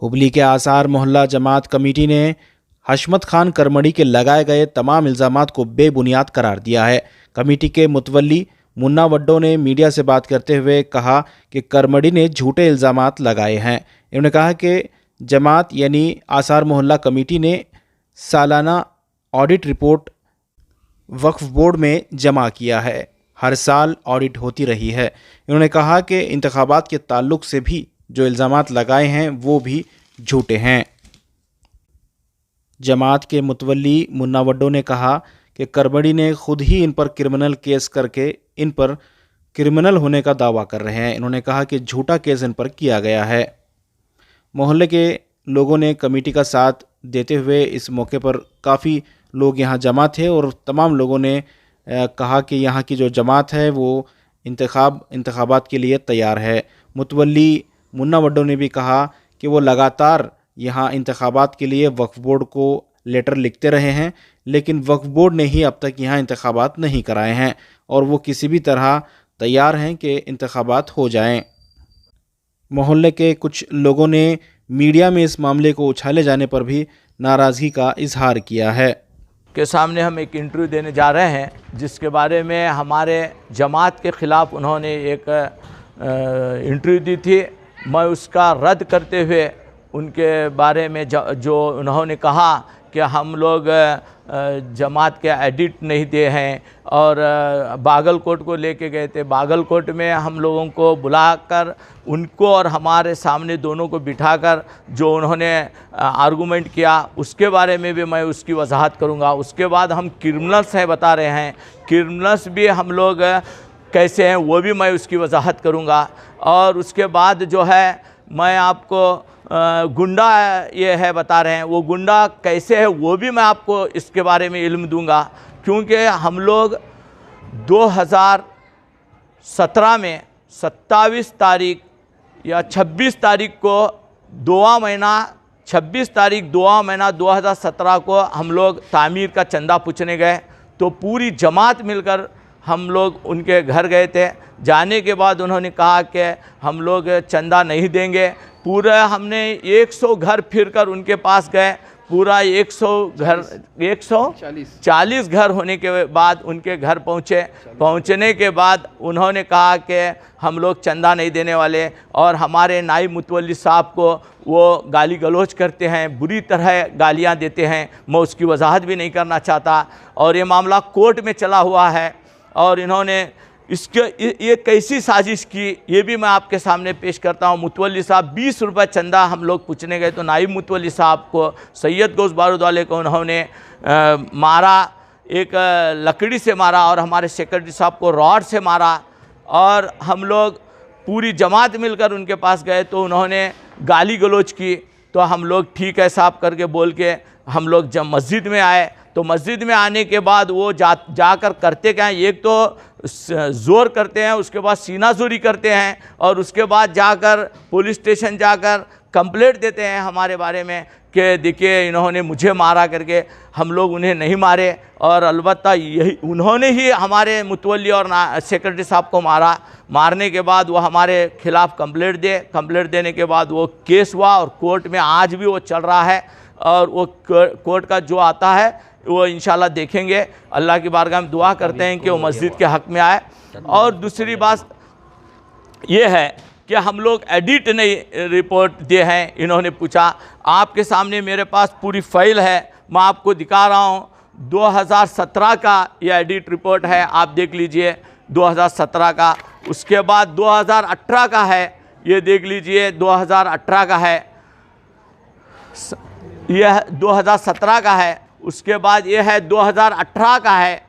हुबली के आसार मोहल्ला जमात कमेटी ने हशमत खान करमड़ी के लगाए गए तमाम इल्ज़ामात को बेबुनियाद करार दिया है। कमेटी के मुतवल्ली मुन्ना वड्डो ने मीडिया से बात करते हुए कहा कि करमड़ी ने झूठे इल्ज़ामात लगाए हैं। इन्होंने कहा कि जमात यानी आसार मोहल्ला कमेटी ने सालाना ऑडिट रिपोर्ट वक्फ बोर्ड में जमा किया है। हर साल ऑडिट होती रही है। इन्होंने कहा कि इंतखाबात के ताल्लुक से भी जो इल्ज़ामात लगाए हैं वो भी झूठे हैं। जमात के मुतवल्ली मुन्ना वड्डो ने कहा कि करमड़ी ने खुद ही इन पर क्रिमिनल केस करके इन पर क्रिमिनल होने का दावा कर रहे हैं। इन्होंने कहा कि झूठा केस इन पर किया गया है। मोहल्ले के लोगों ने कमेटी का साथ देते हुए इस मौके पर काफ़ी लोग यहाँ जमा थे और तमाम लोगों ने कहा कि यहाँ की जो जमात है वो इंतखाबात के लिए तैयार है। मुतवल्ली मुन्ना वड्डो ने भी कहा कि वो लगातार यहाँ इंतखाबात के लिए वक्फ बोर्ड को लेटर लिखते रहे हैं, लेकिन वक्फ बोर्ड ने ही अब तक यहाँ इंतखाबात नहीं कराए हैं और वो किसी भी तरह तैयार हैं कि इंतखाबात हो जाएं। मोहल्ले के कुछ लोगों ने मीडिया में इस मामले को उछाले जाने पर भी नाराज़गी का इजहार किया है। के सामने हम एक इंटरव्यू देने जा रहे हैं जिसके बारे में हमारे जमात के ख़िलाफ़ उन्होंने एक इंटरव्यू दी थी। मैं उसका रद्द करते हुए उनके बारे में जो उन्होंने कहा कि हम लोग जमात के एडिट नहीं दे हैं और बागलकोट को लेके गए थे। बागलकोट में हम लोगों को बुलाकर उनको और हमारे सामने दोनों को बिठाकर जो उन्होंने आर्गूमेंट किया उसके बारे में भी मैं उसकी वजाहत करूंगा। उसके बाद हम क्रिमिनल्स हैं बता रहे हैं, क्रिमिनल्स भी हम लोग कैसे हैं वो भी मैं उसकी वजाहत करूंगा। और उसके बाद जो है मैं आपको गुंडा ये है बता रहे हैं, वो गुंडा कैसे है वो भी मैं आपको इसके बारे में इल्म दूंगा। क्योंकि हम लोग 2017 में 27 तारीख या 26 तारीख को 26 तारीख 2017 को हम लोग तामीर का चंदा पूछने गए, तो पूरी जमात मिलकर हम लोग उनके घर गए थे। जाने के बाद उन्होंने कहा कि हम लोग चंदा नहीं देंगे। पूरा हमने 100 घर फिरकर उनके पास गए। पूरा 140 घर होने के बाद उनके घर पहुंचने के बाद उन्होंने कहा कि हम लोग चंदा नहीं देने वाले और हमारे नायब मुतवल्ली साहब को वो गाली गलौज करते हैं, बुरी तरह गालियां देते हैं। मैं उसकी वजाहत भी नहीं करना चाहता और ये मामला कोर्ट में चला हुआ है। और इन्होंने ये कैसी साजिश की ये भी मैं आपके सामने पेश करता हूँ। मुतवल्ली साहब 20 रुपये चंदा हम लोग पूछने गए तो नायब मुतवल्ली साहब को सैयद गौस बारूद वाले को उन्होंने मारा, एक लकड़ी से मारा और हमारे सेक्रेटरी साहब को रॉड से मारा। और हम लोग पूरी जमात मिलकर उनके पास गए तो उन्होंने गाली गलौज की। तो हम लोग ठीक है साहब करके बोल के हम लोग जब मस्जिद में आए तो मस्जिद में आने के बाद वो जाकर करते क्या हैं, एक तो ज़ोर करते हैं, उसके बाद सीना जोरी करते हैं और उसके बाद जाकर पुलिस स्टेशन जाकर कंप्लेंट देते हैं हमारे बारे में कि देखिए इन्होंने मुझे मारा करके। हम लोग उन्हें नहीं मारे और अलबत्ता यही उन्होंने ही हमारे मुतवल्ली और सेक्रेटरी साहब को मारा। मारने के बाद वो हमारे खिलाफ़ कंप्लेंट देने के बाद वो केस हुआ और कोर्ट में आज भी वो चल रहा है। और वो कोर्ट का जो आता है वो इंशाल्लाह देखेंगे। अल्लाह की बारगाह में दुआ करते हैं कि वो मस्जिद के हक़ में आए। और दूसरी बात ये है कि हम लोग एडिट नहीं रिपोर्ट दिए हैं। इन्होंने पूछा, आपके सामने मेरे पास पूरी फाइल है, मैं आपको दिखा रहा हूँ। 2017 का ये एडिट रिपोर्ट है, आप देख लीजिए 2017 का। उसके बाद 2018 का है, ये देख लीजिए 2018 का है, यह 2017 का है। उसके बाद ये है 2018 का है।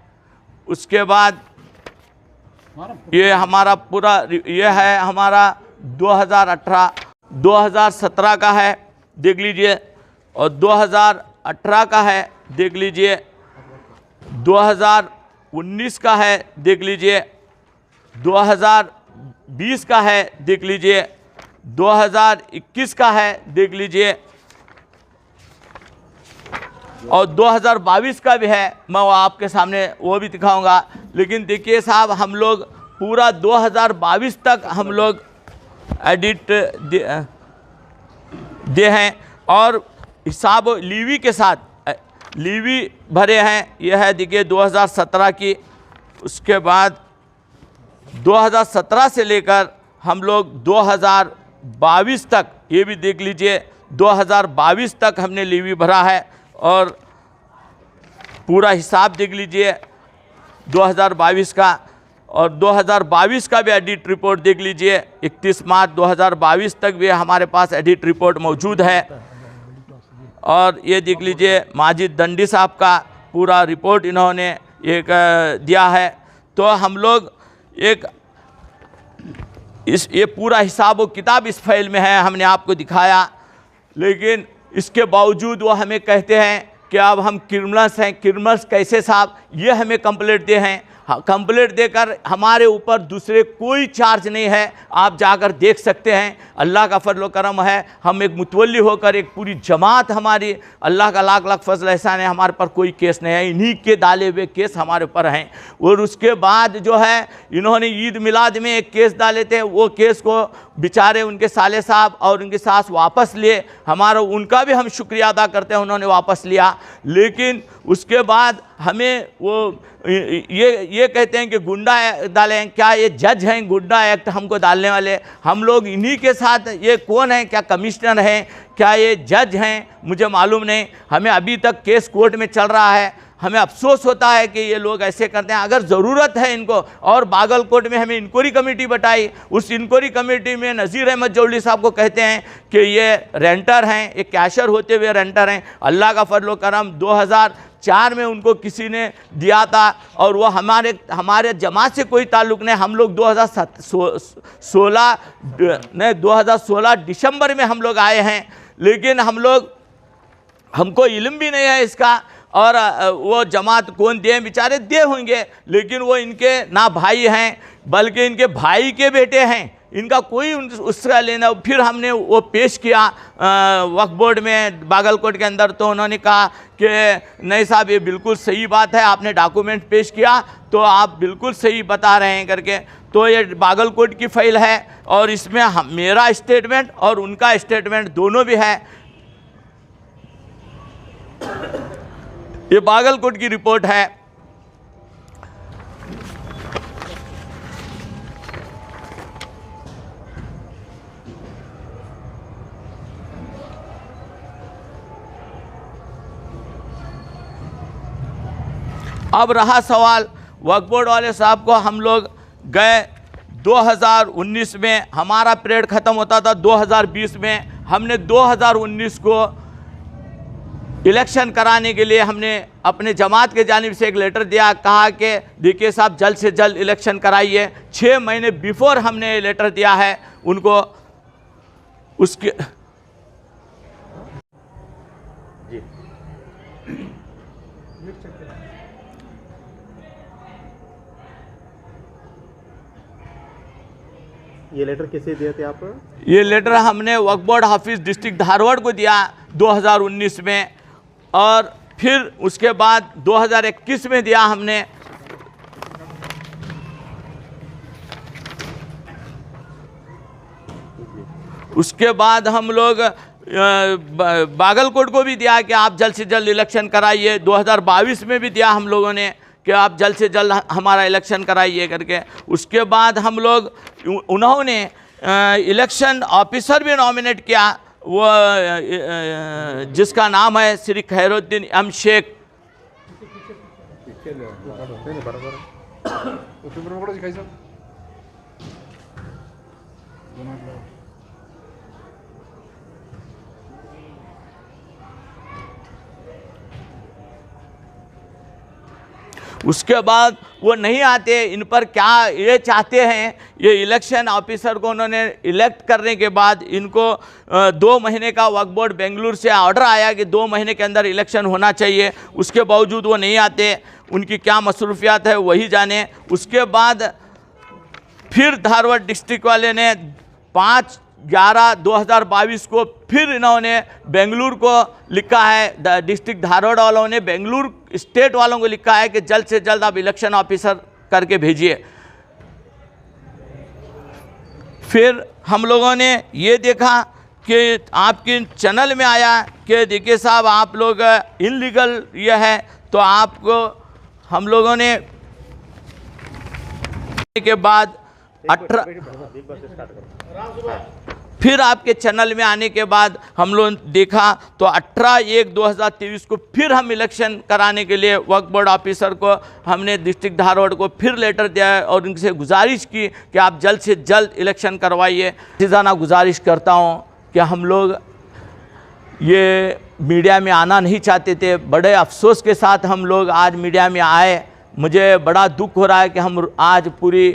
उसके बाद ये हमारा पूरा ये है हमारा 2017 का है, देख लीजिए। और 2018 का है, देख लीजिए। 2019 का है, देख लीजिए। 2020 का है, देख लीजिए। 2021 का है, देख लीजिए। और 2022 का भी है, मैं वो आपके सामने वो भी दिखाऊंगा। लेकिन देखिए साहब, हम लोग पूरा 2022 तक हम लोग एडिट दिए हैं और हिसाब लीवी के साथ लीवी भरे हैं। यह है देखिए 2017 की। उसके बाद 2017 से लेकर हम लोग 2022 तक, ये भी देख लीजिए, 2022 तक हमने लीवी भरा है और पूरा हिसाब देख लीजिए 2022 का। और 2022 का भी एडिट रिपोर्ट देख लीजिए, 31 मार्च 2022 तक भी हमारे पास एडिट रिपोर्ट मौजूद है। और ये देख लीजिए माजिद दंडी साहब का पूरा रिपोर्ट इन्होंने एक दिया है। तो हम लोग एक ये पूरा हिसाब व किताब इस फाइल में है, हमने आपको दिखाया। लेकिन इसके बावजूद वो हमें कहते हैं कि अब हम क्रिमिनल्स हैं। क्रिमिनल्स कैसे साहब? ये हमें कंप्लेंट दे हैं, कंप्लेंट देकर हमारे ऊपर दूसरे कोई चार्ज नहीं है। आप जाकर देख सकते हैं, अल्लाह का फजल करम है। हम एक मुतवल्ली होकर एक पूरी जमात हमारी, अल्लाह का लाख लाख फजल एहसान है, हमारे पर कोई केस नहीं है। इन्हीं के डाले हुए केस हमारे ऊपर हैं। और उसके बाद जो है इन्होंने ईद मिलाद में एक केस डाले थे, वो केस को बेचारे उनके साले साहब और उनकी सास वापस लिए। हमारा उनका भी हम शुक्रिया अदा करते हैं, उन्होंने वापस लिया। लेकिन उसके बाद हमें वो ये कहते हैं कि गुंडा डाले हैं। क्या ये जज हैं गुंडा एक्ट हमको डालने वाले? हम लोग इन्हीं के साथ, ये कौन है? क्या कमिश्नर हैं? क्या ये जज हैं? मुझे मालूम नहीं। हमें अभी तक केस कोर्ट में चल रहा है। हमें अफसोस होता है कि ये लोग ऐसे करते हैं। अगर ज़रूरत है इनको, और बागलकोट में हमें इंक्वायरी कमेटी बताई, उस इंक्वायरी कमेटी में नज़ीर अहमद जौहरी साहब को कहते हैं कि ये रेंटर हैं, एक कैशर होते हुए रेंटर हैं। अल्लाह का फजल करम 2004 में उनको किसी ने दिया था और वो हमारे जमात से कोई ताल्लुक़ नहीं। हम लोग 2016 दिसंबर में हम लोग आए हैं, लेकिन हमको इल्म भी नहीं है इसका। और वो जमात कौन दे, बेचारे दे होंगे, लेकिन वो इनके ना भाई हैं बल्कि इनके भाई के बेटे हैं। इनका कोई उसका लेना। फिर हमने वो पेश किया वक्फ बोर्ड में बागलकोट के अंदर, तो उन्होंने कहा कि नहीं साहब ये बिल्कुल सही बात है, आपने डॉक्यूमेंट पेश किया तो आप बिल्कुल सही बता रहे हैं करके। तो ये बागलकोट की फाइल है और इसमें मेरा स्टेटमेंट और उनका स्टेटमेंट दोनों भी है। ये बागलकोट की रिपोर्ट है। अब रहा सवाल वक्फ बोर्ड वाले साहब को, हम लोग गए 2019 में, हमारा पीरियड ख़त्म होता था 2020 में। हमने 2019 को इलेक्शन कराने के लिए हमने अपने जमात के जानिब से एक लेटर दिया, कहा कि देखिए साहब जल्द से जल्द इलेक्शन कराइए। 6 महीने बिफोर हमने लेटर दिया है उनको। उसके ये लेटर किसे दिए थे आप? ये लेटर हमने वक्फ बोर्ड हाफिज डिस्ट्रिक्ट धारवाड़ को दिया 2019 में, और फिर उसके बाद 2021 में दिया हमने। उसके बाद हम लोग बागलकोट को भी दिया कि आप जल्द से जल्द इलेक्शन कराइए। 2022 में भी दिया हम लोगों ने कि आप जल्द से जल्द हमारा इलेक्शन कराइए करके। उसके बाद हम लोग, उन्होंने इलेक्शन ऑफिसर भी नॉमिनेट किया, वो जिसका नाम है श्री खैरुद्दीन एम शेख। उसके बाद वो नहीं आते। इन पर क्या ये चाहते हैं, ये इलेक्शन ऑफिसर को उन्होंने इलेक्ट करने के बाद इनको 2 महीने का वक्फ बोर्ड बेंगलुरु से ऑर्डर आया कि 2 महीने के अंदर इलेक्शन होना चाहिए। उसके बावजूद वो नहीं आते, उनकी क्या मसरूफियात है वही जाने। उसके बाद फिर धारवाड़ डिस्ट्रिक्ट वाले ने 5/11/2022 को फिर इन्होंने बेंगलुरु को लिखा है, डिस्ट्रिक्ट धारवाड़ वालों ने बेंगलुरु स्टेट वालों को लिखा है कि जल्द से जल्द आप इलेक्शन ऑफिसर करके भेजिए। फिर हम लोगों ने ये देखा कि आपके चैनल में आया कि देखिए साहब आप लोग इनलीगल ये है, तो आपको हम लोगों ने के बाद 18 फिर आपके चैनल में आने के बाद हम लोग देखा तो 18/1/2023 को फिर हम इलेक्शन कराने के लिए वक्फ बोर्ड ऑफिसर को हमने डिस्ट्रिक्ट धारवाड़ को फिर लेटर दिया है और उनसे गुजारिश की कि आप जल्द से जल्द इलेक्शन करवाइए। रोज़ाना गुजारिश करता हूँ कि हम लोग ये मीडिया में आना नहीं चाहते थे, बड़े अफसोस के साथ हम लोग आज मीडिया में आए। मुझे बड़ा दुख हो रहा है कि हम आज पूरी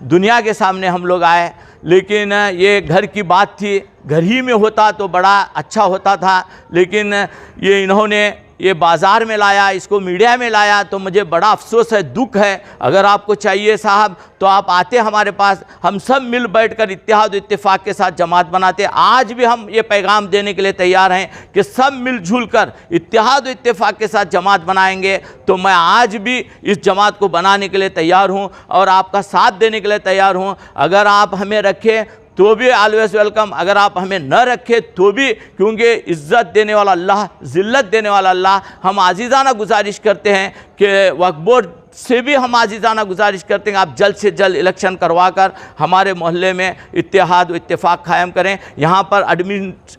दुनिया के सामने हम लोग आए, लेकिन ये घर की बात थी, घर ही में होता तो बड़ा अच्छा होता था, लेकिन ये इन्होंने ये बाज़ार में लाया, इसको मीडिया में लाया, तो मुझे बड़ा अफसोस है, दुख है। अगर आपको चाहिए साहब तो आप आते हमारे पास, हम सब मिल बैठकर इत्तेहाद और इत्तेफाक के साथ जमात बनाते। आज भी हम ये पैगाम देने के लिए तैयार हैं कि सब मिलजुल कर इत्तेहाद और इत्तेफाक के साथ जमात बनाएंगे। तो मैं आज भी इस जमात को बनाने के लिए तैयार हूँ और आपका साथ देने के लिए तैयार हूँ। अगर आप हमें रखें तो भी ऑलवेज वेलकम, अगर आप हमें न रखें तो भी, क्योंकि इज़्ज़त देने वाला अल्लाह, ज़िल्लत देने वाला अल्लाह। हम आजीज़ाना गुजारिश करते हैं कि वक्फ बोर्ड से भी हम आजीज़ाना गुजारिश करते हैं आप जल्द से जल्द इलेक्शन करवा कर हमारे मोहल्ले में इत्तेहाद व इत्तेफाक कायम करें। यहाँ पर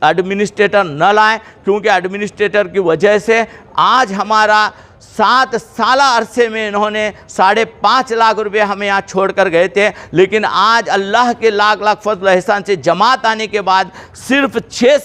एडमिनिस्ट्रेटर न लाएं, क्योंकि एडमिनिस्ट्रेटर की वजह से आज हमारा 7 साल अरसे में इन्होंने 5.5 लाख रुपए हमें यहाँ छोड़ कर गए थे, लेकिन आज अल्लाह के लाख लाख फजल एहसान से जमात आने के बाद सिर्फ 6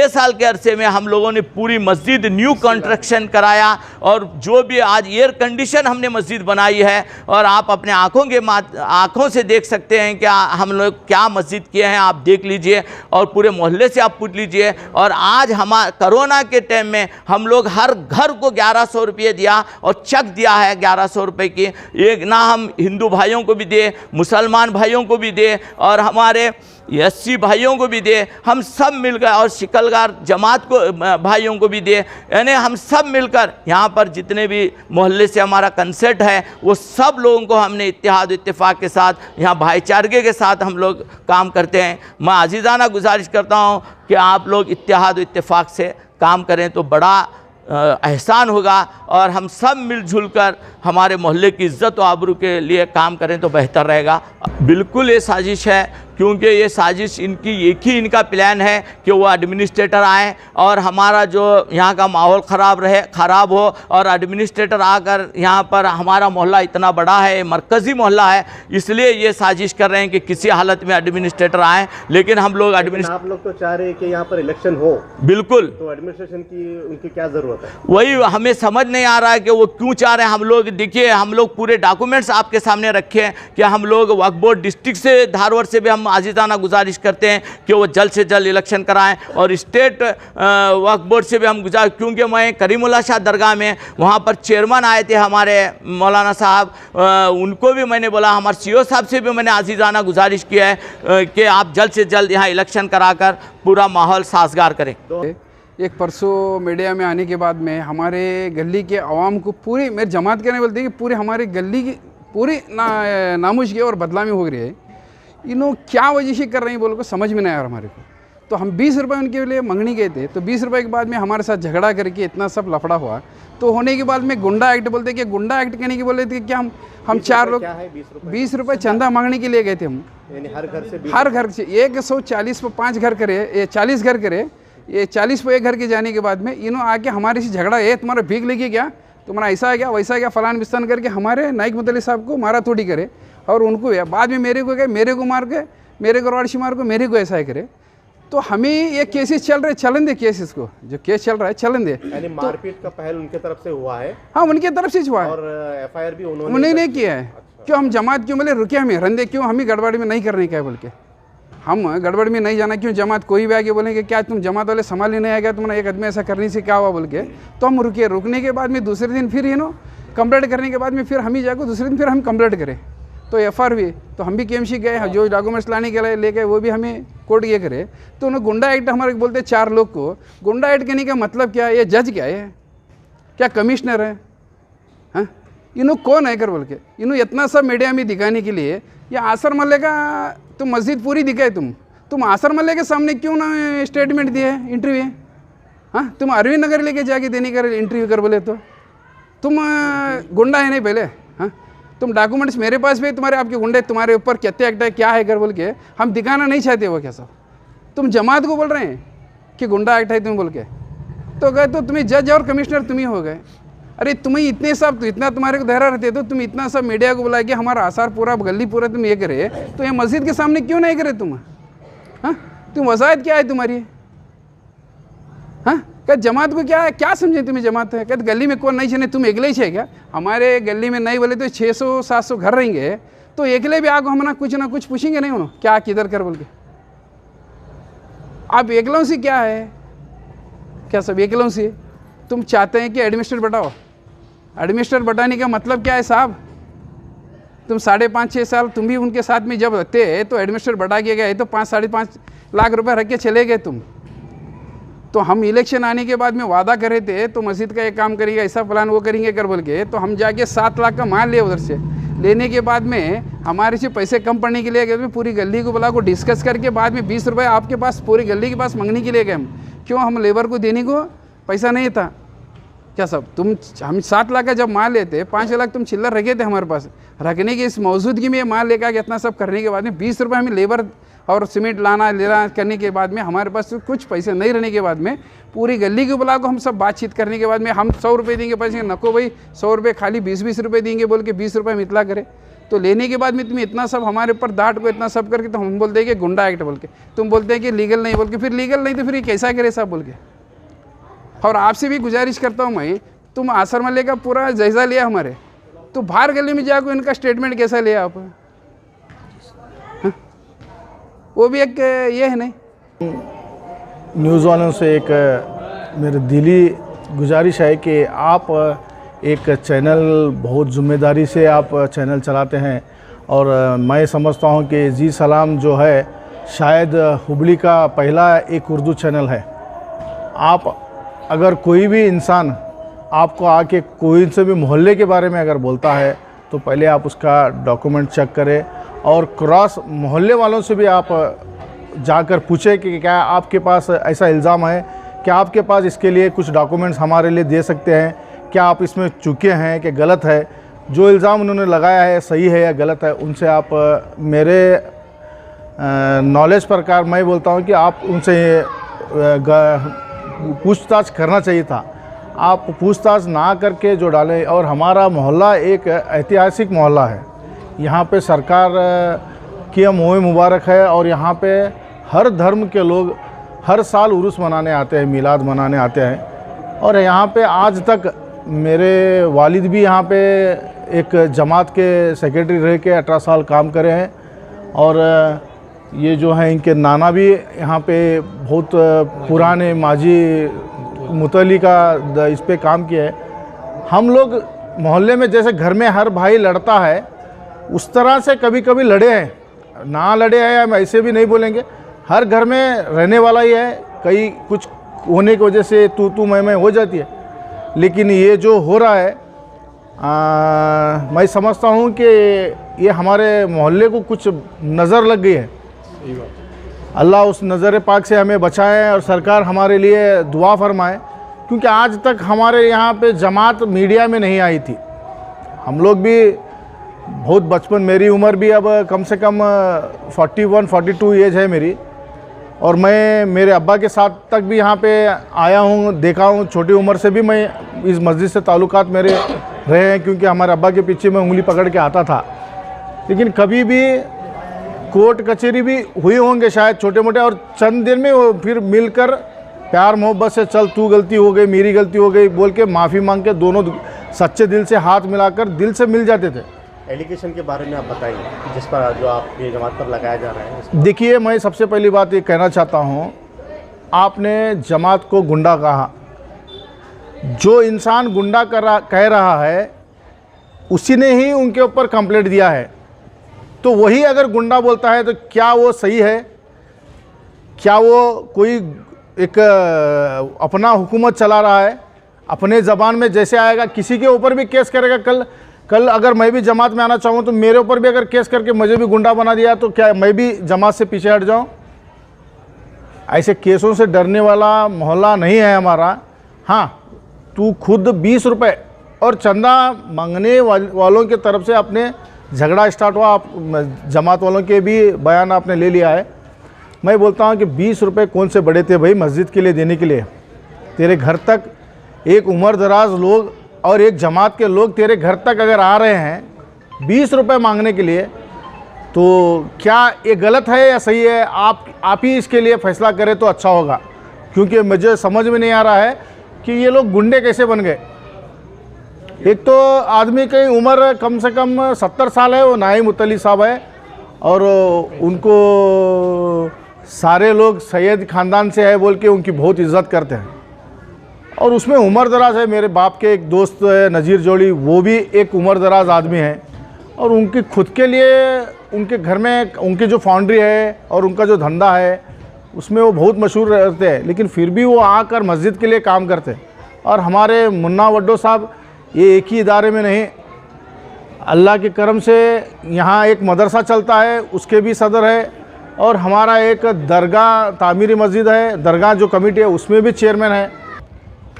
साल के अरसे में हम लोगों ने पूरी मस्जिद न्यू कंस्ट्रक्शन कराया, और जो भी आज एयर कंडीशन हमने मस्जिद बनाई है, और आप अपने आँखों से देख सकते हैं कि हम लोग क्या मस्जिद किए हैं, आप देख लीजिए और पूरे मोहल्ले से आप पूछ लीजिए। और आज कोरोना के टाइम में हम लोग हर घर को 1100 रुपये दिया और चेक दिया है 1100 रुपये की, एक ना हम हिंदू भाइयों को भी दे, मुसलमान भाइयों को भी दे और हमारे एससी भाइयों को भी दे, हम सब मिलकर, और शिकलगार जमात को भाइयों को भी दे, यानी हम सब मिलकर यहाँ पर जितने भी मोहल्ले से हमारा कंसेप्ट है वो सब लोगों को हमने इत्तेहाद इत्तेफाक के साथ, यहाँ भाईचारे के साथ हम लोग काम करते हैं। मैं अजीज़ाना गुजारिश करता हूँ कि आप लोग इत्तेहाद इत्तेफाक से काम करें तो बड़ा एहसान होगा, और हम सब मिलजुल कर हमारे मोहल्ले की इज़्ज़त व आबरू के लिए काम करें तो बेहतर रहेगा। बिल्कुल ये साजिश है, क्योंकि ये साजिश इनका प्लान है कि वो एडमिनिस्ट्रेटर आए और हमारा जो यहाँ का माहौल ख़राब हो, और एडमिनिस्ट्रेटर आकर यहाँ पर, हमारा मोहल्ला इतना बड़ा है, मरकज़ी मोहल्ला है, इसलिए ये साजिश कर रहे हैं कि किसी हालत में एडमिनिस्ट्रेटर आए। लेकिन हम लोग आप लोग तो चाह रहे हैं कि यहाँ पर इलेक्शन हो, बिल्कुल, तो एडमिनिस्ट्रेशन की उनकी क्या ज़रूरत है, वही हमें समझ नहीं आ रहा है कि वो क्यों चाह रहे हैं। हम लोग देखिए, हम लोग पूरे डॉक्यूमेंट्स आपके सामने रखे हैं कि हम लोग वक्फ बोर्ड डिस्ट्रिक्ट से, धारवाड़ से भी हम आजीज़ाना गुजारिश करते हैं कि वो जल्द से जल्द इलेक्शन कराएं, और स्टेट वक्फ बोर्ड से भी हम गुजारिश, क्योंकि मैं करीमुल्लाह शाह दरगाह में वहाँ पर चेयरमैन आए थे हमारे मौलाना साहब, उनको भी मैंने बोला, हमारे सीओ साहब से भी मैंने आजीज़ाना गुजारिश किया है कि आप जल्द से जल्द यहाँ इलेक्शन कराकर पूरा माहौल साजगार करें। एक परसों मीडिया में आने के बाद में हमारे गली के आवाम को पूरी, मेरे जमात करने बोलते हैं कि पूरी हमारे गली की पूरी नामुश्की और बदनामी हो रही है। इन्हों क्या वजह से कर रहे हैं बोल को समझ में नहीं आ रहा हमारे को। तो हम 20 रुपये उनके लिए मंगनी गए थे, तो 20 रुपये के बाद में हमारे साथ झगड़ा करके इतना सब लफड़ा हुआ। तो होने के बाद में गुंडा एक्ट बोलते कि गुंडा एक्ट करने के बोले थे कि हम 4 लोग 20 रुपये चंदा मांगने के लिए गए थे हम, हर घर से 140 पे 5 घर करे, ये 40 घर करे, ये 40 पे 1 घर के जाने के बाद में इन्हों आके हमारे से झगड़ा, ये तुम्हारा भीख लेके गया, तुम्हारा ऐसा है क्या, वैसा है क्या, फलान बिस्तान करके हमारे नाइक मुतल्ली साहब को मारा थोड़ी करे, और उनको बाद में मेरे को गए, मेरे को मार के, मेरे को रॉडशी मार को, मेरे को ऐसा ही करे। तो हमें ये केसेस चल रहे, चलन दे केसेस को, जो केस चल रहा है चलन दे। यानी मारपीट का पहल उनके तरफ से हुआ है? हाँ, उनके तरफ से हुआ है, और एफआईआर भी उन्होंने नहीं किया है। अच्छा। क्यों हम जमात क्यों बोले रुके, हमें रंदे क्यों, हम ही गड़बड़ी में नहीं करने का बोल के, हम गड़बड़ में नहीं जाना क्यों, जमात कोई भी आगे बोलेंगे क्या तुम जमात वाले संभाल ही नहीं आएगा, तुम्हारा एक आदमी ऐसा करने से क्या हुआ बोल के, तो हम रुके। रुकने के बाद में दूसरे दिन फिर कंप्लेंट करने के बाद में फिर हम ही जाकर दूसरे दिन फिर हम कंप्लेंट करें, तो एफआईआर भी, तो हम भी केएमसी गए, जो डॉक्यूमेंट्स लाने के लिए लेके वो भी हमें कोर्ट ये करे। तो उन्होंने गुंडा एक्ट हमारे बोलते 4 लोग को गुंडा एक्ट करने का मतलब क्या है, ये जज क्या है, क्या कमिश्नर है, हाँ, इन्हों कौन है कर बोल के, इन्हों इतना सब मीडिया में दिखाने के लिए, ये आसर मल्ले का तुम मस्जिद पूरी दिखाए, तुम आसर मल्ले के सामने क्यों ना स्टेटमेंट दिए इंटरव्यू? हाँ, तुम अरविंद नगर लेके जाके देने का इंटरव्यू कर बोले तो तुम गुंडा है नहीं पहले? हाँ, तुम डॉक्यूमेंट्स मेरे पास भी तुम्हारे, आपके गुंडे तुम्हारे ऊपर कितने एक्ट है क्या है कर बोल के हम दिखाना नहीं चाहते वो क्या सब? तुम जमात को बोल रहे हैं कि गुंडा एक्ट है तुम बोल के, तो गए तो तुम्हें जज और कमिश्नर तुम ही हो गए। अरे तुम्हें इतने सब, तो इतना तुम्हारे को धैर्य रहते तो तुम इतना सब मीडिया को बुला के हमारा आसार पूरा गली पूरा तुम ये करे, तो ये मस्जिद के सामने क्यों नहीं करे तुम? हाँ, तुम वजायत क्या है तुम्हारी? हाँ, क्या जमात को क्या है, क्या समझे तुम्हें जमात है? क्या गली में कौन नहीं छे? तुम अकेले ही छे क्या? हमारे गली में नहीं बोले तो 600-700 घर रहेंगे, तो अकेले भी आगो हम ना कुछ पूछेंगे नहीं उन्होंने क्या किधर कर बोल के? आप एकलों से क्या है, क्या सब एकलों से? तुम चाहते हैं कि एडमिनिस्ट्रेटर बढ़ाओ? एडमिनिस्ट्रेटर बढ़ाने का मतलब क्या है साहब? तुम 5.5-6 साल तुम भी उनके साथ में जब रहते तो एडमिनिस्ट्रेटर बढ़ा के गए तो 5-5.5 लाख रुपए रख के चले गए तुम। तो हम इलेक्शन आने के बाद में वादा करे थे तो मस्जिद का एक काम करेंगे, ऐसा प्लान वो करेंगे कर बोल के, तो हम जाके 7 लाख का माल लिए उधर से। लेने के बाद में हमारे से पैसे कम पड़ने के लिए गए, पूरी गली को बुला को डिस्कस करके बाद में 20 रुपये आपके पास पूरी गली के पास मांगने के लिए गए हम। क्यों? हम लेबर को देने को पैसा नहीं था क्या सब? हम 7 लाख का जब माल लेते 5 लाख तुम चिल्लर रखे थे हमारे पास, रखने की इस मौजूदगी में माल लेकर इतना सब करने के बाद में 20 रुपये हमें लेबर और सीमेंट लाना लेना करने के बाद में हमारे पास कुछ पैसे नहीं रहने के बाद में पूरी गली के बुला को हम सब बातचीत करने के बाद में हम 100 रुपये देंगे, पैसे नको भाई 100 रुपये खाली 20-20 रुपये देंगे बोल के 20 रुपये मितला करे। तो लेने के बाद में तुम इतना सब हमारे ऊपर डांट को इतना सब करके, तो हम बोलते हैं कि गुंडा एक्ट बोल के, तुम बोलते हैं कि लीगल नहीं बोल के, फिर लीगल नहीं तो फिर ये कैसा करे साहब बोल के। और आपसे भी गुजारिश करता हूँ मैं, तुम आसर मल्ले का पूरा जायज़ा लिया हमारे, तो बाहर गली में जाकर इनका स्टेटमेंट कैसा लिया आप? हाँ? वो भी एक ये है नहीं। न्यूज़ वालों से एक मेरी दिली गुजारिश है कि आप एक चैनल बहुत ज़िम्मेदारी से आप चैनल चलाते हैं, और मैं समझता हूं कि जी सलाम जो है शायद हुबली का पहला एक उर्दू चैनल है। आप अगर कोई भी इंसान आपको आके कोई से भी मोहल्ले के बारे में अगर बोलता है तो पहले आप उसका डॉक्यूमेंट चेक करें, और क्रॉस मोहल्ले वालों से भी आप जाकर पूछें कि क्या आपके पास ऐसा इल्ज़ाम है, क्या आपके पास इसके लिए कुछ डॉक्यूमेंट्स हमारे लिए दे सकते हैं, क्या आप इसमें चूके हैं कि गलत है, जो इल्ज़ाम उन्होंने लगाया है सही है या गलत है, उनसे आप मेरे नॉलेज प्रकार मैं बोलता हूं कि आप उनसे पूछताछ करना चाहिए था। आप पूछताछ ना करके जो डालें, और हमारा मोहल्ला एक ऐतिहासिक मोहल्ला है, यहाँ पे सरकार की मोह मुबारक है, और यहाँ पे हर धर्म के लोग हर साल उर्स मनाने आते हैं, मिलाद मनाने आते हैं। और यहाँ पे आज तक मेरे वालिद भी यहाँ पे एक जमात के सेक्रेटरी रह के 18 साल काम करे हैं, और ये जो हैं इनके नाना भी यहाँ पे बहुत पुराने माजी मुतली का इस पे काम किया है। हम लोग मोहल्ले में जैसे घर में हर भाई लड़ता है उस तरह से कभी कभी लड़े हैं, ना लड़े हैं हम ऐसे भी नहीं बोलेंगे, हर घर में रहने वाला ही है, कई कुछ होने की वजह से तू मैं हो जाती है। लेकिन ये जो हो रहा है मैं समझता हूँ कि ये हमारे मोहल्ले को कुछ नज़र लग गई है। अल्लाह उस नज़र पाक से हमें बचाए और सरकार हमारे लिए दुआ फरमाए, क्योंकि आज तक हमारे यहाँ पे जमात मीडिया में नहीं आई थी। हम लोग भी बहुत बचपन, मेरी उम्र भी अब कम से कम 41-42 एज है मेरी, और मैं मेरे अब्बा के साथ तक भी यहाँ पे आया हूँ, देखा हूँ। छोटी उम्र से भी मैं इस मस्जिद से ताल्लुकात मेरे रहे हैं, क्योंकि हमारे अब्बा के पीछे मैं उंगली पकड़ के आता था। लेकिन कभी भी कोर्ट कचहरी भी हुई होंगे शायद छोटे मोटे, और चंद दिन में वो फिर मिलकर प्यार मोहब्बत से चल तू गलती हो गई मेरी गलती हो गई बोल के माफ़ी मांग के दोनों सच्चे दिल से हाथ मिलाकर दिल से मिल जाते थे। एलिगेशन के बारे में आप बताइए, जिस पर जो आप ये जमात पर लगाया जा रहा है। देखिए, मैं सबसे पहली बात ये कहना चाहता हूँ, आपने जमात को गुंडा कहा। जो इंसान गुंडा कह रहा है उसी ने ही उनके ऊपर कंप्लेंट दिया है, तो वही अगर गुंडा बोलता है तो क्या वो सही है? क्या वो कोई एक अपना हुकूमत चला रहा है? अपने ज़बान में जैसे आएगा किसी के ऊपर भी केस करेगा। कल अगर मैं भी जमात में आना चाहूँ तो मेरे ऊपर भी अगर केस करके मुझे भी गुंडा बना दिया तो क्या मैं भी जमात से पीछे हट जाऊँ? ऐसे केसों से डरने वाला मोहल्ला नहीं है हमारा। हाँ, तू खुद 20 रुपए और चंदा मांगने वालों की तरफ से अपने झगड़ा स्टार्ट हुआ। आप जमात वालों के भी बयान आपने ले लिया है। मैं बोलता हूँ कि 20 रुपए कौन से बड़े थे भाई मस्जिद के लिए देने के लिए। तेरे घर तक एक उम्र दराज लोग और एक जमात के लोग तेरे घर तक अगर आ रहे हैं 20 रुपए मांगने के लिए, तो क्या ये गलत है या सही है? आप ही इसके लिए फैसला करें तो अच्छा होगा, क्योंकि मुझे समझ में नहीं आ रहा है कि ये लोग गुंडे कैसे बन गए। एक तो आदमी की उम्र कम से कम 70 साल है, वो नाई मुतली साहब है, और उनको सारे लोग सैयद ख़ानदान से है बोल के उनकी बहुत इज़्ज़त करते हैं। और उसमें उम्र दराज है। मेरे बाप के एक दोस्त है नज़ीर जोड़ी, वो भी एक उम्र दराज आदमी है, और उनकी खुद के लिए उनके घर में उनकी जो फाउंड्री है और उनका जो धंधा है उसमें वो बहुत मशहूर रहते हैं, लेकिन फिर भी वो आकर मस्जिद के लिए काम करते हैं। और हमारे मुन्ना वड्डो साहब ये एक ही इदारे में नहीं, अल्लाह के करम से यहाँ एक मदरसा चलता है, उसके भी सदर है, और हमारा एक दरगाह तामीरी मस्जिद है, दरगाह जो कमेटी है उसमें भी चेयरमैन है।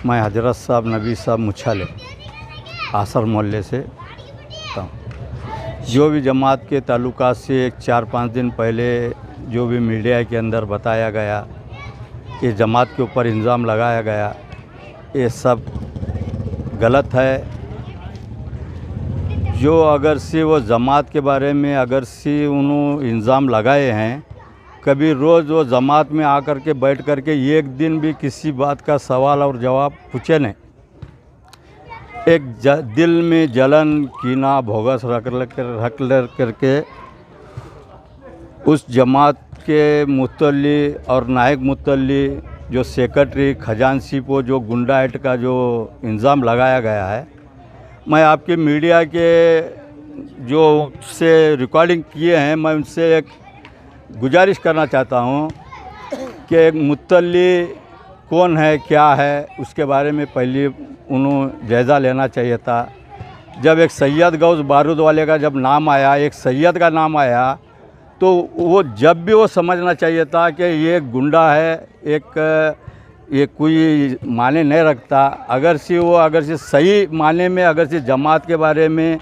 मैं हजरत साहब नबी साहब मुछाले आसर मोहल्ले से था। जो भी जमात के ताल्लुकात से एक 4-5 दिन पहले जो भी मीडिया के अंदर बताया गया कि जमात के ऊपर इल्ज़ाम लगाया गया, ये सब गलत है। जो अगर से वो जमात के बारे में अगर से उन्होंने इल्ज़ाम लगाए हैं, कभी रोज़ वो जमात में आकर के बैठ कर के एक दिन भी किसी बात का सवाल और जवाब पूछे नहीं। एक दिल में जलन कीना भोगस रख करके उस जमात के मुतल्ली और नायक मुतल्ली जो सेक्रेटरी खजानसी को जो गुंडा एक्ट का जो इल्ज़ाम लगाया गया है, मैं आपके मीडिया के जो से रिकॉर्डिंग किए हैं, मैं उनसे एक गुजारिश करना चाहता हूँ कि मुतल्ली कौन है क्या है उसके बारे में पहले उन्होंने जायज़ा लेना चाहिए था। जब एक सैयद गौस बारूद वाले का जब नाम आया, एक सैयद का नाम आया, तो वो जब भी वो समझना चाहिए था कि ये गुंडा है, एक ये कोई माने नहीं रखता। अगर से सही माने में अगर से जमात के बारे में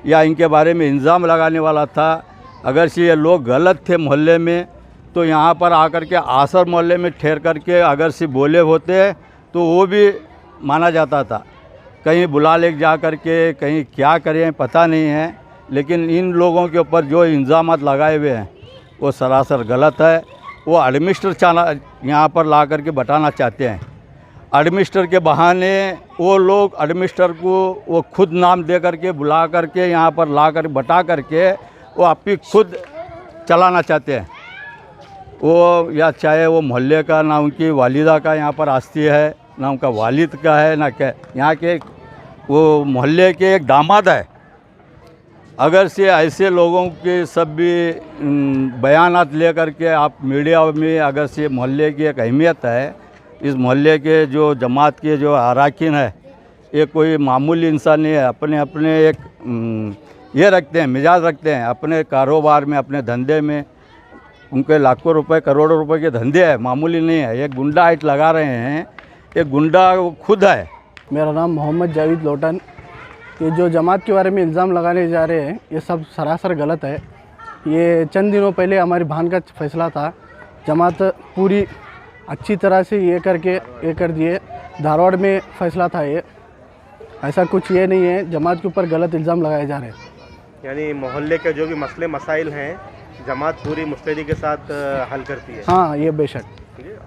या इनके बारे में इल्ज़ाम लगाने वाला था, अगर से ये लोग गलत थे मोहल्ले में, तो यहाँ पर आकर के आसर मोहल्ले में ठहर करके अगर से बोले होते तो वो भी माना जाता था। कहीं बुला ले जा कर के कहीं क्या करें पता नहीं है, लेकिन इन लोगों के ऊपर जो इल्ज़ामात लगाए हुए हैं वो सरासर गलत है। वो एडमिनिस्टर यहाँ पर ला कर के बताना चाहते हैं। एडमिनिस्टर के बहाने वो लोग एडमिनिस्टर को वो खुद नाम दे करके बुला करके यहाँ पर ला कर बता करके वो आपकी खुद चलाना चाहते हैं। वो या चाहे वो मोहल्ले का ना उनकी वालिदा का यहाँ पर आस्ती है, ना उनका वालिद का है, ना क्या यहाँ के वो मोहल्ले के एक दामाद है। अगर से ऐसे लोगों के सब भी बयानात ले करके आप मीडिया में अगर से मोहल्ले की एक अहमियत है, इस मोहल्ले के जो जमात के जो अरकान है, ये कोई मामूली इंसान नहीं है। अपने अपने एक ये रखते हैं, मिजाज रखते हैं अपने कारोबार में, अपने धंधे में। उनके लाखों रुपए करोड़ों रुपए के धंधे है, मामूली नहीं है। एक गुंडा एक्ट लगा रहे हैं, एक गुंडा खुद है। मेरा नाम मोहम्मद जावेद लोटन। ये जो जमात के बारे में इल्ज़ाम लगाने जा रहे हैं ये सब सरासर गलत है। ये चंद दिनों पहले हमारी भान का फैसला था, जमात पूरी अच्छी तरह से ये करके ये कर दिए। धारवाड़ में फैसला था ये, ऐसा कुछ ये नहीं है। जमात के ऊपर गलत इल्ज़ाम लगाए जा रहे हैं। यानी मोहल्ले के जो भी मसले मसाइल हैं जमात पूरी मुस्तैदी के साथ हल करती है। हाँ, ये बेशक।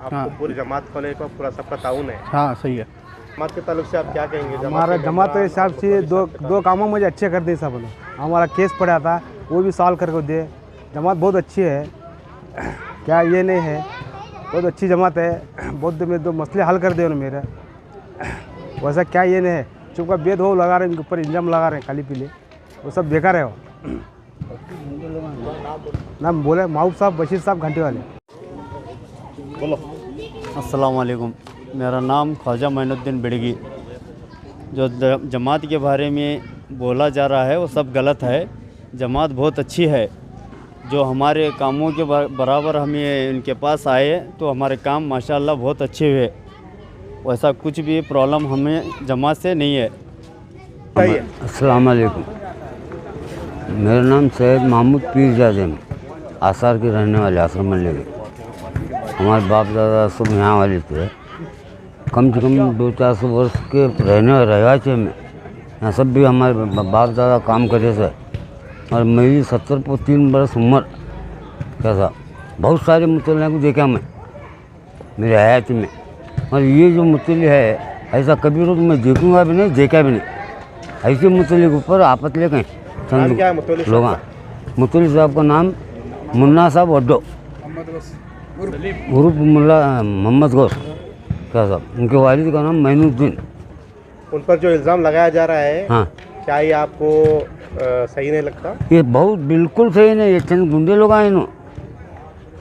आपको हाँ। पूरी जमात खोले का पूरा सबका ताउन है। हाँ, सही है। जमात के ताल्लुक से आप क्या कहेंगे? हमारा जमात के हिसाब से दो कामों मुझे अच्छे कर दिए सब लोग। हमारा केस पड़ा था वो भी सॉल्व करके दे। जमात बहुत अच्छी है, क्या ये नहीं है, बहुत अच्छी जमात है। बहुत में दो मसले हल कर दे उन्होंने मेरे। वैसा क्या ये नहीं है, चुपका भेदभाव लगा रहे हैं, इनके ऊपर इल्ज़ाम लगा रहे हैं खाली पीले, वो सब बेकार है। वो नाम बोले माहूब साहब, बशीर साहब, घंटे वाले। बोलो। अस्सलाम वालेकुम, मेरा नाम ख्वाजा मोइनुद्दीन बिड़गी। जो जमात के बारे में बोला जा रहा है वो सब गलत है। जमात बहुत अच्छी है। जो हमारे कामों के बराबर हम ये इनके पास आए तो हमारे काम माशाल्लाह बहुत अच्छे हुए। वैसा कुछ भी प्रॉब्लम हमें जमात से नहीं है। अस्सलाम वालेकुम। मेरा नाम सैयद महमूद पीरजादे है, आसार के रहने वाले, आसर मल्ले के। हमारे बाप दादा सब यहाँ वाले थे। कम से कम 200-400 वर्ष के रहने रवाचे में यहाँ सब भी हमारे बाप दादा काम करे थे। और मेरी 70 बरस उम्र कैसा बहुत सारे मुतल्ले को देखा मैं मेरे हयात में। और ये जो मुतल्ले है ऐसा कभी रोज मैं देखूंगा भी नहीं, देखा भी नहीं। ऐसे मुतल्ले के ऊपर आपत ले गए चंद लोग। मुतल्ली साहब का नाम मुन्ना साहब वड्डो उर्फ मुल्ला मोहम्मद गौस क्या साहब। उनके वालिद का नाम मैनुद्दीन। उन पर जो इल्ज़ाम लगाया जा रहा है, हाँ, क्या ये आपको सही नहीं लगता? ये बहुत बिल्कुल सही नहीं। ये चंद गुंडे लोग आए इन्हों,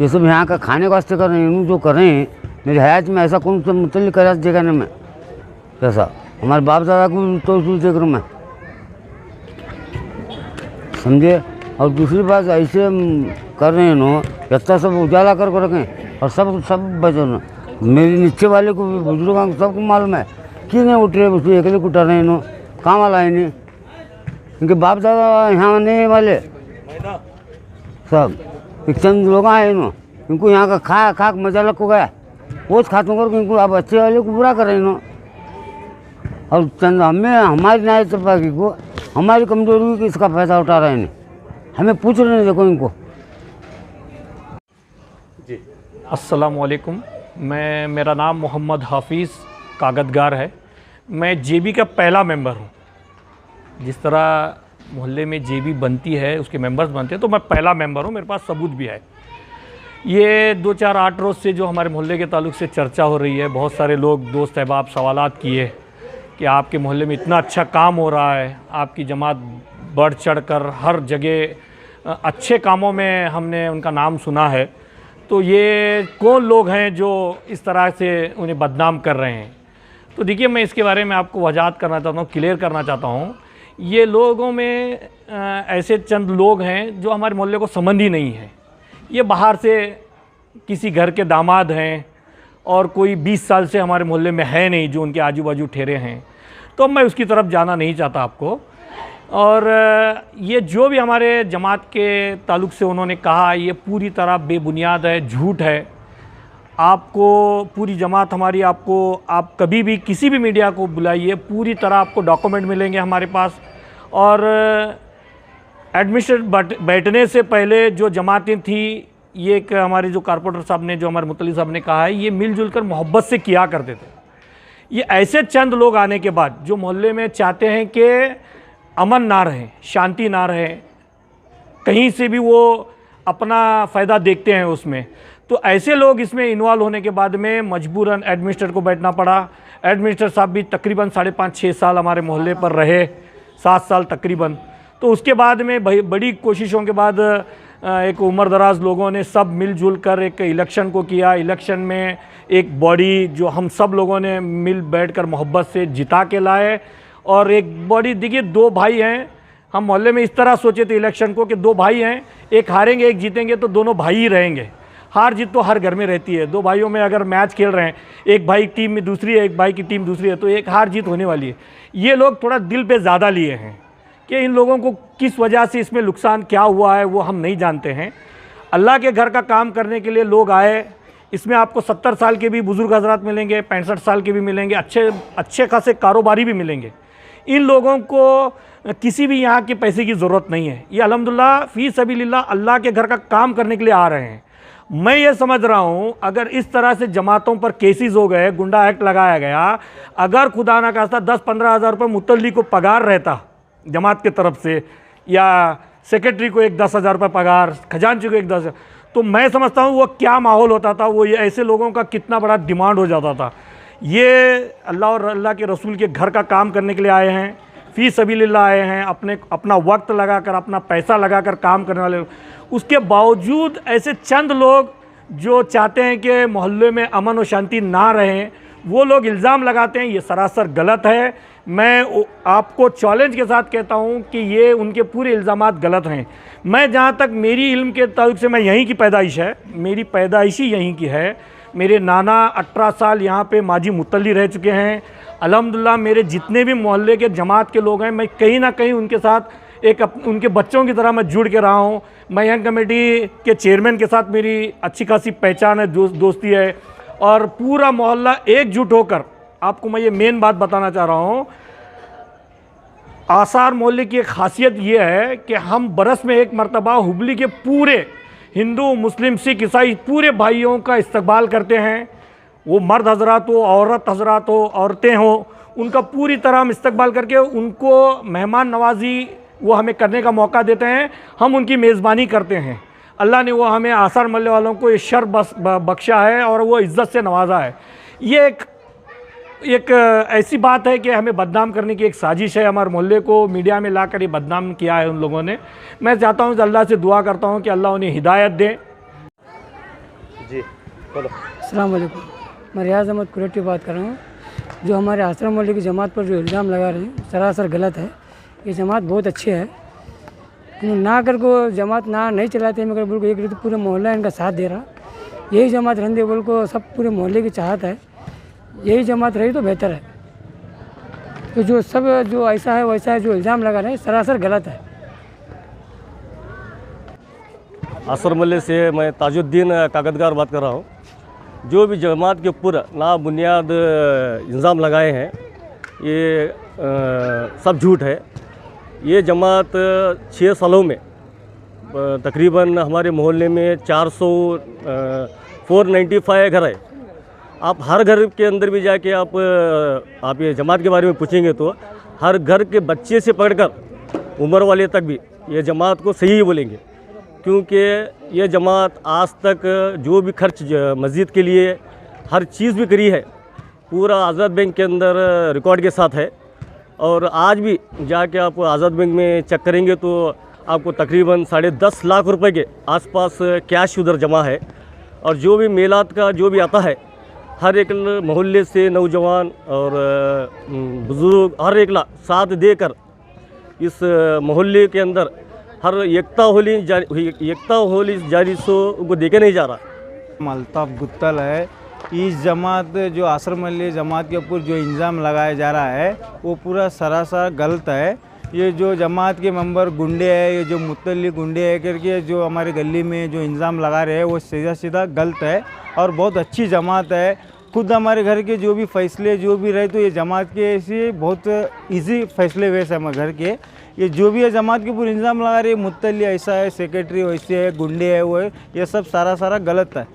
ये सब यहाँ का खाने वास्ते कर रहे हैं। इन्हों जो कर रहे हैं मेरे हयात में ऐसा कौन सा मुतल्लिक करा देखा नहीं मैं कैसा। हमारे बाप दादा को तो देख रहा हूँ मैं, समझे। और दूसरी बात ऐसे कर रहे हैं नो, इतना सब उजाला कर रखें और सब बचो। मेरे नीचे वाले को भी बुजुर्गों को सबको मालूम है कि नहीं उठ रहे, उसको अकेले उठा रहे हैं नो, काम वाला है नहीं। इनके बाप दादा यहाँ आने वाले सब एक चंद लोग आए नो, इनको यहाँ का खा मजा लग को गया, वो खातों कर इनको आप अच्छे वाले को बुरा कर रहे हैं नो। और चंद हमें हमारी न्याय तबकी को हमारी कमजोरी की इसका फ़ायदा उठा रहे हैं। हमें पूछ रहे हैं, देखो इनको। जी अस्सलाम वालेकुम। मेरा नाम मोहम्मद हाफिज़ कागतगार है। मैं जेबी का पहला मेंबर हूँ। जिस तरह मोहल्ले में जेबी बनती है, उसके मेंबर्स बनते हैं, तो मैं पहला मेंबर हूँ। मेरे पास सबूत भी है। ये 2-4-8 रोज़ से जो हमारे मोहल्ले के ताल्लुक से चर्चा हो रही है, बहुत सारे लोग दोस्त अहबाब सवालात किए कि आपके मोहल्ले में इतना अच्छा काम हो रहा है, आपकी जमात बढ़ चढ़ कर हर जगह अच्छे कामों में हमने उनका नाम सुना है। तो ये कौन लोग हैं जो इस तरह से उन्हें बदनाम कर रहे हैं? तो देखिए, मैं इसके बारे में आपको वजाहत करना चाहता हूँ, क्लियर करना चाहता हूँ। ये लोगों में ऐसे चंद लोग हैं जो हमारे मोहल्ले को संबंध ही नहीं है। ये बाहर से किसी घर के दामाद हैं और कोई 20 साल से हमारे मोहल्ले में है नहीं जो उनके आजू बाजू ठहरे हैं। तो मैं उसकी तरफ जाना नहीं चाहता आपको। और ये जो भी हमारे जमात के ताल्लुक से उन्होंने कहा, ये पूरी तरह बेबुनियाद है, झूठ है। आपको पूरी जमात हमारी, आप कभी भी किसी भी मीडिया को बुलाइए, पूरी तरह आपको डॉक्यूमेंट मिलेंगे हमारे पास। और एडमिनिस्ट्रेशन बैठने से पहले जो जमातें थी, ये एक हमारे जो कारपोरेटर साहब ने, जो हमारे मुतल्ली साहब ने कहा है, ये मिलजुल कर मोहब्बत से किया करते थे। ये ऐसे चंद लोग आने के बाद जो मोहल्ले में चाहते हैं कि अमन ना रहे, शांति ना रहे, कहीं से भी वो अपना फ़ायदा देखते हैं उसमें, तो ऐसे लोग इसमें इन्वॉल्व होने के बाद में मजबूरन एडमिनिस्ट्रेटर को बैठना पड़ा। एडमिनिस्ट्रेटर साहब भी तकरीबन 5.5-6 साल हमारे मोहल्ले पर रहे, 7 साल तकरीबन। तो उसके बाद में बड़ी कोशिशों के बाद एक उम्र दराज लोगों ने सब मिलजुल कर एक इलेक्शन को किया। इलेक्शन में एक बॉडी जो हम सब लोगों ने मिल बैठकर मोहब्बत से जिता के लाए। और एक बॉडी, देखिए 2 भाई हैं, हम मोहल्ले में इस तरह सोचे थे इलेक्शन को कि 2 भाई हैं, एक हारेंगे एक जीतेंगे, तो दोनों भाई ही रहेंगे। हार जीत तो हर घर में रहती है। 2 भाइयों में अगर मैच खेल रहे हैं, एक भाई टीम में दूसरी है, एक भाई की टीम दूसरी है, तो एक हार जीत होने वाली है। ये लोग थोड़ा दिल पे ज़्यादा लिए हैं कि इन लोगों को किस वजह से इसमें नुकसान क्या हुआ है वो हम नहीं जानते हैं। अल्लाह के घर का काम करने के लिए लोग आए। इसमें आपको 70 साल के भी बुज़ुर्ग हजरात मिलेंगे, 65 साल के भी मिलेंगे, अच्छे खासे कारोबारी भी मिलेंगे। इन लोगों को किसी भी यहाँ के पैसे की ज़रूरत नहीं है। ये अल्हम्दुलिल्लाह फ़ी सबीलिल्लाह अल्लाह के घर का काम करने के लिए आ रहे हैं। मैं ये समझ रहा हूँ, अगर इस तरह से जमातों पर केसेस हो गए, गुंडा एक्ट लगाया गया, अगर खुदा ना खास्ता 10-15 हज़ार रुपये मुतल्ली को पगार रहता जमात की तरफ से, या सेक्रेटरी को एक 10,000 रुपये पगार, खजांची को एक 10, तो मैं समझता हूँ वो क्या माहौल होता था, वो ये ऐसे लोगों का कितना बड़ा डिमांड हो जाता था। ये अल्लाह और अल्लाह के रसूल के घर का काम करने के लिए आए हैं, फ़ी सबीलिल्लाह आए हैं, अपना वक्त लगाकर, अपना पैसा लगाकर काम करने वाले। उसके बावजूद ऐसे चंद लोग जो चाहते हैं कि मोहल्ले में अमन और शांति ना रहें, वो लोग इल्ज़ाम लगाते हैं, ये सरासर गलत है। मैं आपको चैलेंज के साथ कहता हूँ कि ये उनके पूरे इल्ज़ामात गलत हैं। मैं जहाँ तक मेरी इल्म के ताल्लुक से, मैं यहीं की पैदाइश है, मेरी पैदाइश ही यहीं की है। मेरे नाना 18 साल यहाँ पे माजी मुतल्ली रह चुके हैं। अल्हम्दुलिल्लाह मेरे जितने भी मोहल्ले के जमात के लोग हैं, मैं कहीं ना कहीं उनके साथ उनके बच्चों की तरह मैं जुड़ के रहा हूँ। मैं यंग कमेटी के चेयरमैन के साथ मेरी अच्छी खासी पहचान है, दोस्ती है, और पूरा मोहल्ला एकजुट होकर, आपको मैं ये मेन बात बताना चाह रहा हूँ, आसार मोहल्ले की एक खासियत ये है कि हम बरस में एक मरतबा हुबली के पूरे हिंदू, मुस्लिम, सिख, ईसाई पूरे भाइयों का इस्तकबाल करते हैं। वो मर्द हजरात हो, औरत हजरात हो, औरतें हो, उनका पूरी तरह हम इस्तकबाल करके उनको मेहमान नवाजी वो हमें करने का मौका देते हैं। हम उनकी मेज़बानी करते हैं। अल्लाह ने वो हमें आसार मोहल्ले वालों को ये शर्फ बख्शा है और वो इज़्ज़त से नवाजा है। ये एक ऐसी बात है कि हमें बदनाम करने की एक साजिश है। हमारे मोहल्ले को मीडिया में लाकर ये बदनाम किया है उन लोगों ने। मैं चाहता हूँ, अल्लाह से दुआ करता हूँ कि अल्लाह उन्हें हिदायत दे। जी बोलो। अस्सलाम वालेकुम, मैं रियाज अहमद कुरैशी बात कर रहा हूँ। जो हमारे आसार मोहल्ले की जमात पर जो इल्ज़ाम लगा रहे हैं सरासर गलत है। ये जमात बहुत अच्छी है, ना कर को जमात ना नहीं चलाते मगर बोल को एक तो पूरे मोहल्ला इनका साथ दे रहा। यही जमात रहने बोल को सब पूरे मोहल्ले की चाहत है, यही जमात रही तो बेहतर है। तो जो सब जो ऐसा है वैसा है, जो इल्ज़ाम लगा रहे हैं सरासर गलत है। आसर मोहल्ले से मैं ताजुद्दीन कागतगार बात कर रहा हूँ। जो भी जमात के ऊपर ना बुनियाद इल्ज़ाम लगाए हैं ये सब झूठ है। ये जमात 6 सालों में तकरीबन हमारे मोहल्ले में 495 घर है। आप हर घर के अंदर भी जाके आप ये जमात के बारे में पूछेंगे तो हर घर के बच्चे से पकड़कर उम्र वाले तक भी ये जमात को सही बोलेंगे, क्योंकि ये जमात आज तक जो भी खर्च मस्जिद के लिए हर चीज़ भी करी है पूरा आज़ाद बैंक के अंदर रिकॉर्ड के साथ है। और आज भी जाके आप आज़ाद बैंक में चेक करेंगे तो आपको तकरीबन 10.5 लाख रुपए के आसपास कैश उधर जमा है। और जो भी मेलात का जो भी आता है, हर एक मोहल्ले से नौजवान और बुज़ुर्ग हर एक साथ देकर इस मोहल्ले के अंदर हर एकता होली जारी सो उनको देखे नहीं जा रहा। अल्ताफ़ गुत्तल है। इस जमात जो आसर मोहल्ले जमात के ऊपर जो इल्ज़ाम लगाया जा रहा है वो पूरा सरासर गलत है। ये जो जमात के मेंबर गुंडे हैं, ये जो मुतल्ली गुंडे हैं करके जो हमारे गली में जो इल्ज़ाम लगा रहे हैं वो सीधा सीधा गलत है और बहुत अच्छी जमात है। खुद हमारे घर के जो भी फैसले जो भी रहे तो ये जमात के ऐसे बहुत इजी फैसले हुए हमारे घर के। ये जो भी है जमात के ऊपर इल्ज़ाम लगा रहे हैं मुतल्ली ऐसा है, सेक्रेटरी वैसे है, गुंडे है, वो है, ये सब सारा गलत है।